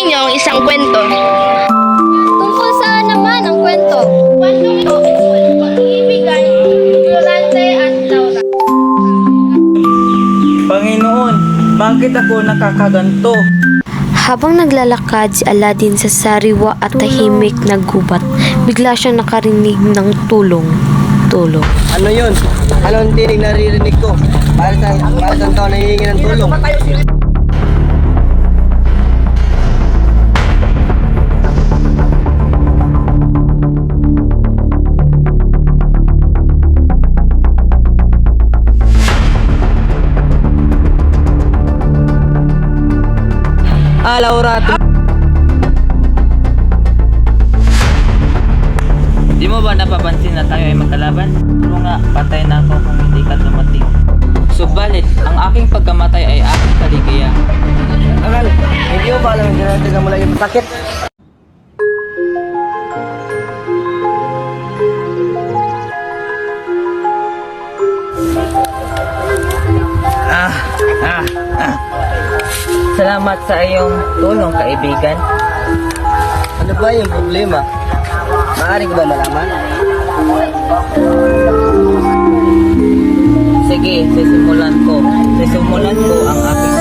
inyo ang isang kwento. Tungkol saan naman ang kwento? Kwento ito tungkol pag-iibigan, Violante at Laura. Panginoon, bakit ako nakakaganto? Habang naglalakad si Aladdin sa sariwa at tahimik na gubat, bigla siyang nakarinig ng tulong. Ano yun? Anong tinig naririnig ko? Para sa tao na hihingi ng tulong. Laura, Di mo ba napapansin na tayo ay magkalaban? Ano nga, patay na ako kung hindi ka dumating. Subalit, ang aking pagkamatay ay aking kaligaya. Akal, hindi mo ba alam hindi natin ka mula yung masakit? Salamat sa iyong tulong, kaibigan. Ano ba yung problema? Maaari ko ba malaman? Sige, sisimulan ko ang aking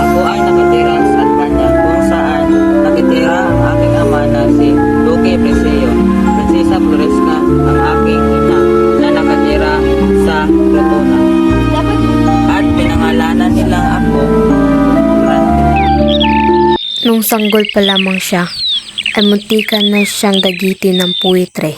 Ako ay nakatira sa Albania kung saan nakitira ang aking ama na si Duque Preseo. Prinsesa Floresca ang aking ina na nakatira sa Crotona. At pinangalanan nilang ako Grande. Nung sanggol pa lamang siya, ay muntikan na siyang dagitin ng puwitre.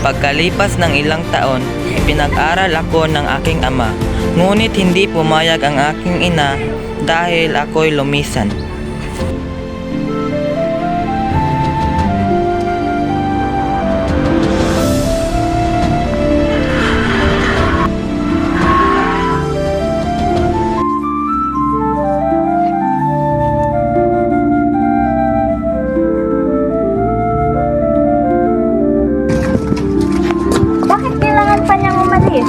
Pagkalipas ng ilang taon, ipinag-aral ako ng aking ama. Ngunit hindi pumayag ang aking ina dahil ako'y lumisan. Bakit kailangan pa niyang umalis?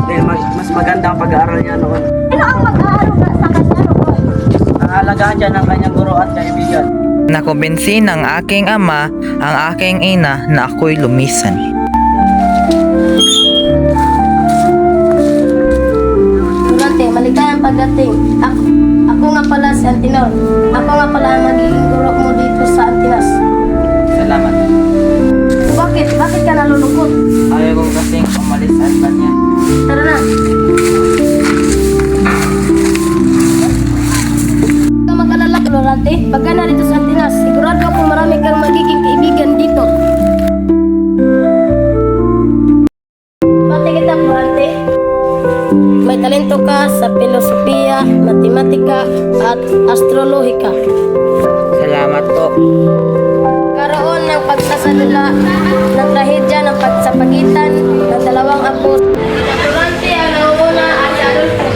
Dahil mas maganda ang pag-aaral niya noon. Ano ang mag-aaral sa kanya noon? Ang alagaan siya ng kanyang guro at kaibigan. Nakumbinsi ng aking ama ang aking ina na ako'y lumisan. Durante, maligayang pagdating. Ako nga pala si Antinor. Ako nga pala ang magiging guro mo dito sa Antinas. Salamat. Bakit? Bakit ka nalulungkot? Ayaw kong kasing umalis sa Albania. Tara na. Huwag kang mag-alala, Florante. Pagka na dito sa Antinas, sigurado ako marami kang magiging kaibigan dito. Pati kita, Florante. May talento ka sa filosofiya, matematika, at astrolohika. Salamat po. Karoon ng pagsasalula ng trahedya ng pagsapagitan ng dalawang apo. Florante ang nauna at si Adolfo.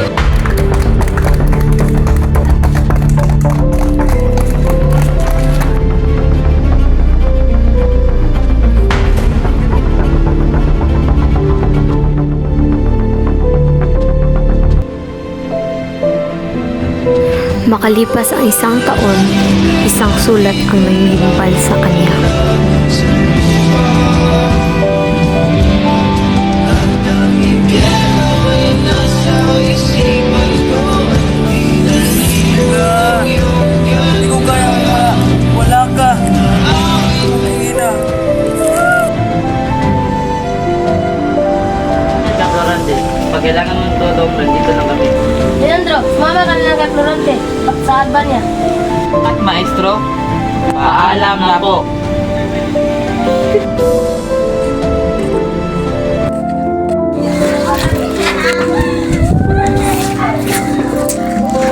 Makalipas ang isang taon, isang sulat ang nangihimpal sa kanya. Hindi ko kaya wala ka. Ina. Florante, pag kailangan mong tulong, nandito lang kami. Leandro, sumama ka na kay Florante sa Albania. At maestro, paalam na po.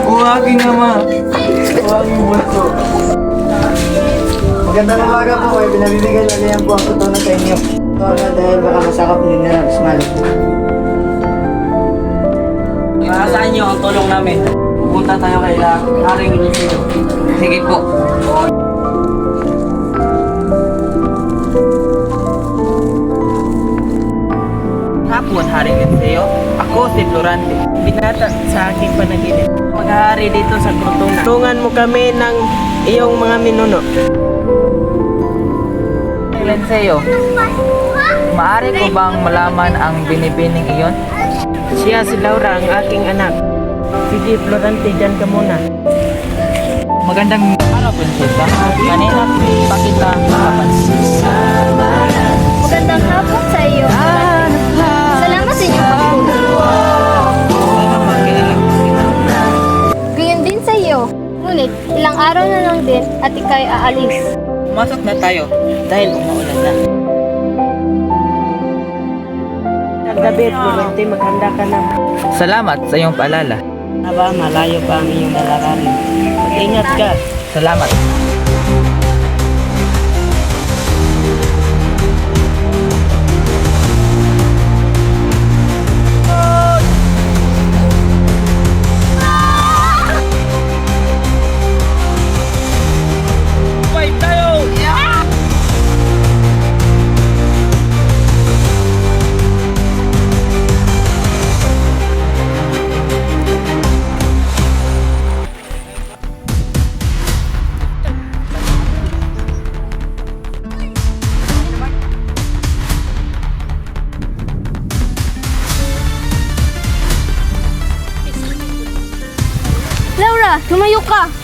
O aking ama. O aking bunso. Magandang umaga po. May binabibigay na niyan po ang tutunan sa inyo. Ito agad dahil baka masakap ninyo ng smile. Maasahan niyo ang tulong namin. Pupunta tayo kay Haring Inisino. Sige po. Hapon, Haring Linseo. Ako si Florante. Binata sa aking panaginip. Maghahari dito sa krutungan. Tungan mo kami ng iyong mga minuno. Lenseo, maaari ko bang malaman ang binibining iyon? Siya si Laura, ang aking anak. Sige, Florante, dyan ka muna. Magandang araw, Prinsesa. Kanina pa kita nakapansin. Magandang hapon sa iyo. Salamat sa inyong pagtulong. Ganyan din sa iyo. Ngunit, ilang araw na lang din at ikay aalis. Pumasok na tayo dahil umaulan na. Naggabi, Florante, maghanda ka na. Salamat sa iyong paalala. Aba, malayo pa ang iyong lalakarin. Mag-ingat ka. Salamat. Laura, tumayo ka!